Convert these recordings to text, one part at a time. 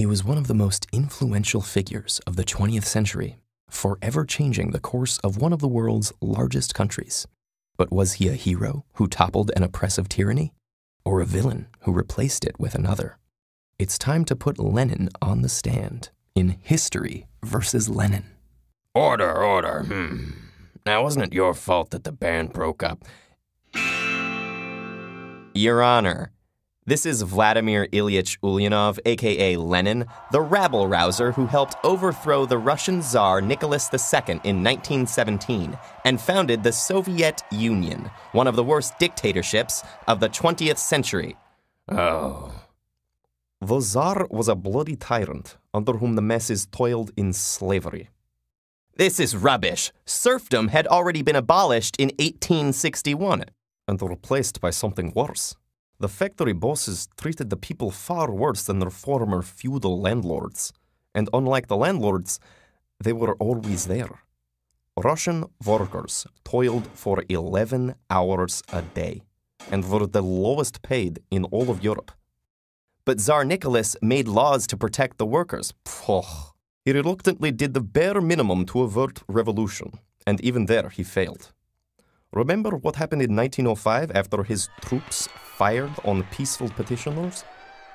He was one of the most influential figures of the 20th century, forever changing the course of one of the world's largest countries. But was he a hero who toppled an oppressive tyranny, or a villain who replaced it with another? It's time to put Lenin on the stand in History versus Lenin. Order. Now, wasn't it your fault that the band broke up? Your Honor, this is Vladimir Ilyich Ulyanov, a.k.a. Lenin, the rabble-rouser who helped overthrow the Russian Tsar Nicholas II in 1917 and founded the Soviet Union, one of the worst dictatorships of the 20th century. Oh. The Tsar was a bloody tyrant under whom the masses toiled in slavery. This is rubbish. Serfdom had already been abolished in 1861. And replaced by something worse. The factory bosses treated the people far worse than their former feudal landlords. And unlike the landlords, they were always there. Russian workers toiled for 11 hours a day and were the lowest paid in all of Europe. But Tsar Nicholas made laws to protect the workers. He reluctantly did the bare minimum to avert revolution, and even there he failed. Remember what happened in 1905 after his troops fired on peaceful petitioners?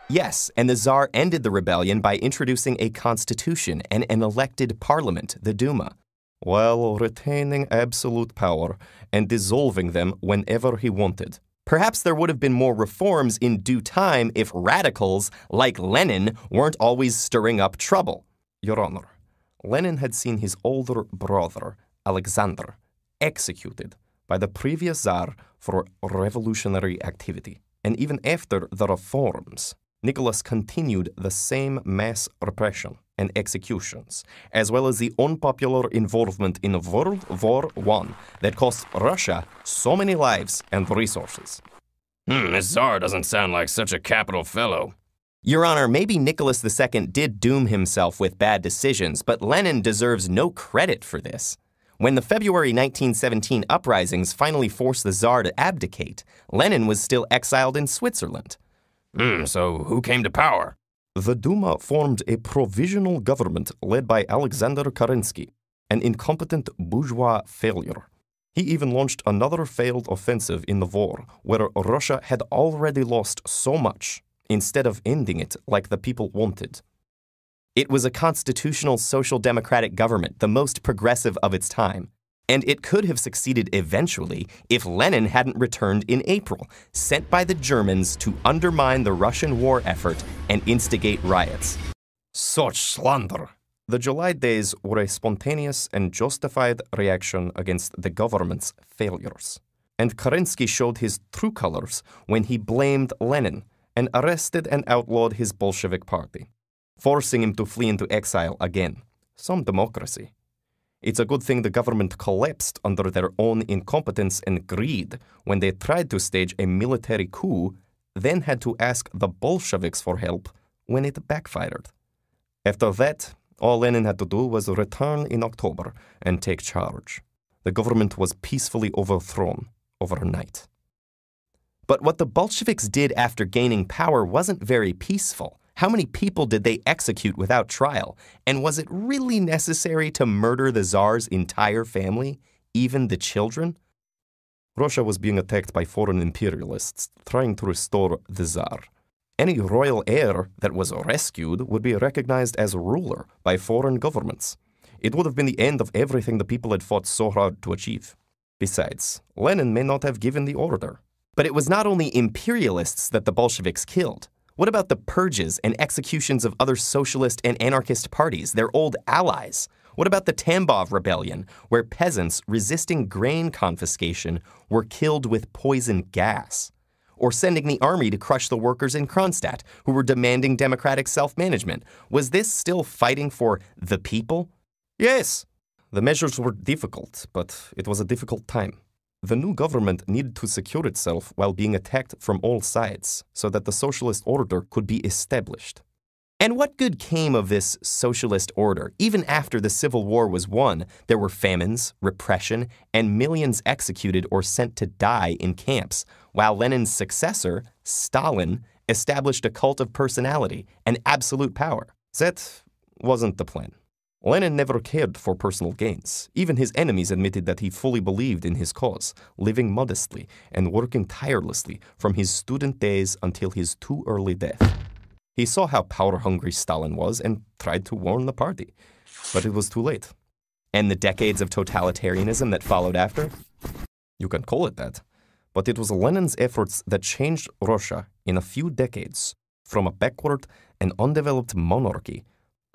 Yes, and the Tsar ended the rebellion by introducing a constitution and an elected parliament, the Duma, while retaining absolute power and dissolving them whenever he wanted. Perhaps there would have been more reforms in due time if radicals like Lenin weren't always stirring up trouble. Your Honor, Lenin had seen his older brother, Alexander, executed by the previous Tsar for revolutionary activity. And even after the reforms, Nicholas continued the same mass repression and executions, as well as the unpopular involvement in World War I that cost Russia so many lives and resources. This Tsar doesn't sound like such a capital fellow. Your Honor, maybe Nicholas II did doom himself with bad decisions, but Lenin deserves no credit for this. When the February 1917 uprisings finally forced the Tsar to abdicate, Lenin was still exiled in Switzerland. So who came to power? The Duma formed a provisional government led by Alexander Kerensky, an incompetent bourgeois failure. He even launched another failed offensive in the war, where Russia had already lost so much, instead of ending it like the people wanted. It was a constitutional social democratic government, the most progressive of its time. And it could have succeeded eventually if Lenin hadn't returned in April, sent by the Germans to undermine the Russian war effort and instigate riots. Such slander! The July days were a spontaneous and justified reaction against the government's failures. And Kerensky showed his true colors when he blamed Lenin and arrested and outlawed his Bolshevik party, forcing him to flee into exile again. Some democracy. It's a good thing the government collapsed under their own incompetence and greed when they tried to stage a military coup, then had to ask the Bolsheviks for help when it backfired. After that, all Lenin had to do was return in October and take charge. The government was peacefully overthrown overnight. But what the Bolsheviks did after gaining power wasn't very peaceful. How many people did they execute without trial? And was it really necessary to murder the Tsar's entire family, even the children? Russia was being attacked by foreign imperialists trying to restore the Tsar. Any royal heir that was rescued would be recognized as ruler by foreign governments. It would have been the end of everything the people had fought so hard to achieve. Besides, Lenin may not have given the order. But it was not only imperialists that the Bolsheviks killed. What about the purges and executions of other socialist and anarchist parties, their old allies? What about the Tambov Rebellion, where peasants resisting grain confiscation were killed with poison gas? Or sending the army to crush the workers in Kronstadt, who were demanding democratic self-management? Was this still fighting for the people? Yes, the measures were difficult, but it was a difficult time. The new government needed to secure itself while being attacked from all sides so that the socialist order could be established. And what good came of this socialist order? Even after the Civil War was won, there were famines, repression, and millions executed or sent to die in camps, while Lenin's successor, Stalin, established a cult of personality and absolute power. That wasn't the plan. Lenin never cared for personal gains. Even his enemies admitted that he fully believed in his cause, living modestly and working tirelessly from his student days until his too early death. He saw how power-hungry Stalin was and tried to warn the party, but it was too late. And the decades of totalitarianism that followed after? You can call it that, but it was Lenin's efforts that changed Russia in a few decades from a backward and undeveloped monarchy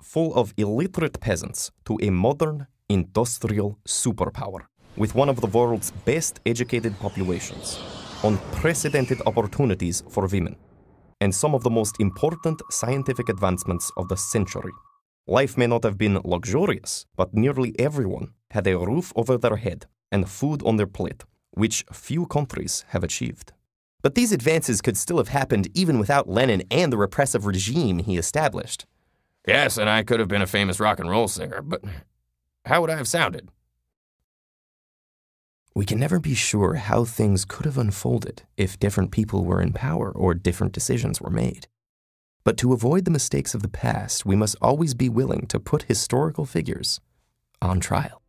full of illiterate peasants to a modern, industrial superpower with one of the world's best educated populations, unprecedented opportunities for women, and some of the most important scientific advancements of the century. Life may not have been luxurious, but nearly everyone had a roof over their head and food on their plate, which few countries have achieved. But these advances could still have happened even without Lenin and the repressive regime he established. Yes, and I could have been a famous rock and roll singer, but how would I have sounded? We can never be sure how things could have unfolded if different people were in power or different decisions were made. But to avoid the mistakes of the past, we must always be willing to put historical figures on trial.